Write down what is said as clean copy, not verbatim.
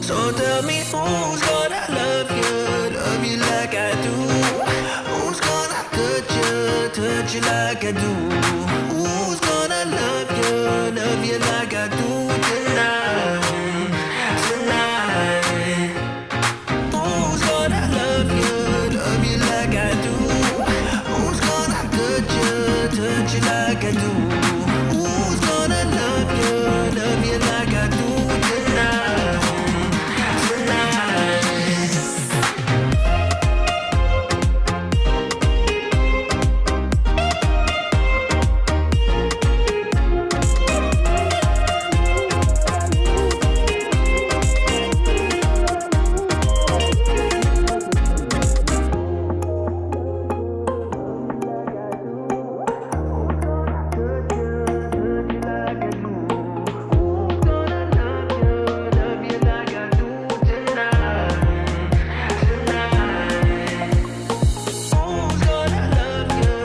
So tell me who's gonna love you like I do? Who's gonna touch you like I do? Who's gonna love you like I do tonight, tonight? Who's gonna love you like I do? Who's gonna touch you like I do?